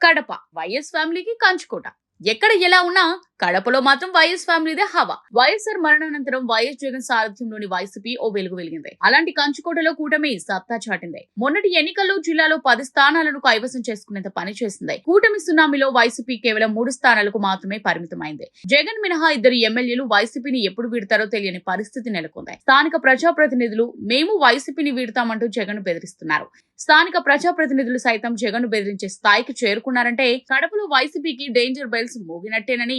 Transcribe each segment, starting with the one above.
Kadapa YS ఫ్యామిలీకి కంచుకోట. ఎక్కడ ఎలా ఉన్నా కడపలో మాత్రం వైఎస్ ఫ్యామిలీదే హవా. వైఎస్ఆర్ మరణానంతరం వైఎస్ జగన్ సారథ్యంలోని వైసీపీ ఓ వెలుగు వెలిగింది. అలాంటి కంచుకోటలో కూటమి సత్తా చాటింది. మొన్నటి ఎన్నికల్లో జిల్లాలో 10 స్థానాలను కైవసం చేసుకునేంత పని చేసింది. కూటమి సునామీలో వైసీపీ కేవలం 3 స్థానాలకు మాత్రమే పరిమితమైంది. జగన్ మినహా 2 ఎమ్మెల్యేలు వైసీపీని ఎప్పుడు వీడతారో తెలియని పరిస్థితి నెలకొంది. స్థానిక ప్రజాప్రతినిధులు మేము వైసీపీని వీడతామంటూ జగన్ బెదిరిస్తున్నారు. స్థానిక ప్రజాప్రతినిధులు సైతం జగన్ బెదిరించే స్థాయికి చేరుకున్నారంటే కడపలో వైసీపీకి డేంజర్ బెల్స్ మోగినట్టేనని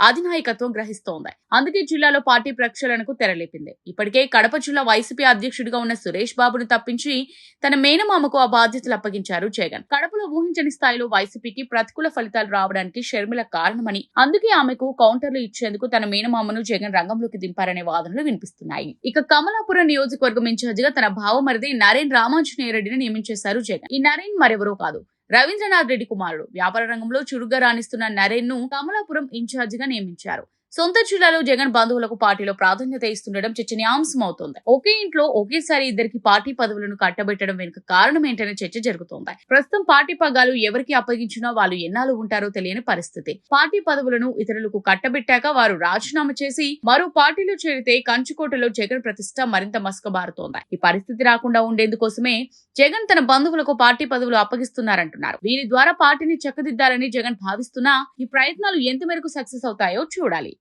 అధినాయకత్వం గ్రహిస్తోంది. అందుకే జిల్లాలో పార్టీ ప్రక్షాళనకు తెరలేపింది. ఇప్పటికే కడప జిల్లా వైసీపీ అధ్యక్షుడిగా ఉన్న సురేష్ బాబును తప్పించి తన మేనమామకు ఆ బాధ్యతలు అప్పగించారు జగన్. కడపలో ఊహించని స్థాయిలో వైసీపీకి ప్రతికూల ఫలితాలు రావడానికి షర్మిల కారణమని, అందుకే ఆమెకు కౌంటర్లు ఇచ్చేందుకు తన మేనమామను జగన్ రంగంలోకి దింపారనే వాదనలు వినిపిస్తున్నాయి. ఇక కమలాపురం నియోజకవర్గం ఇన్ఛార్జిగా తన భావమరిది నరేన్ రామాంజనేయరెడ్డిని నియమించేశారు జగన్. ఈ నరేన్ మరెవరో కాదు, రవీంద్రనాథ్ రెడ్డి కుమారుడు. వ్యాపార రంగంలో చురుగ్గా రాణిస్తున్న నరేన్ ను కమలాపురం ఇన్ఛార్జిగా నియమించారు. సొంత జిల్లాలో జగన్ బంధువులకు పార్టీలో ప్రాధాన్యత ఇస్తుండడం చర్చనీయాంశమవుతోంది. ఒకే ఇంట్లో ఒకేసారి ఇద్దరికి పార్టీ పదవులను కట్టబెట్టడం వెనుక కారణం ఏంటనే చర్చ జరుగుతోంది. ప్రస్తుతం పార్టీ పగ్గాలు ఎవరికి అప్పగించినా వాళ్ళు ఎన్నాళ్ళు ఉంటారో తెలియని పరిస్థితి. పార్టీ పదవులను ఇతరులకు కట్టబెట్టాక వారు రాజీనామా చేసి మరో పార్టీలో చేరితే కంచుకోటలో జగన్ ప్రతిష్ట మరింత మసకబారుతోంది. ఈ పరిస్థితి రాకుండా ఉండేందుకోసమే జగన్ తన బంధువులకు పార్టీ పదవులు అప్పగిస్తున్నారంటున్నారు. వీరి ద్వారా పార్టీని చక్కదిద్దాలని జగన్ భావిస్తున్నా ఈ ప్రయత్నాలు ఎంత మేరకు సక్సెస్ అవుతాయో చూడాలి.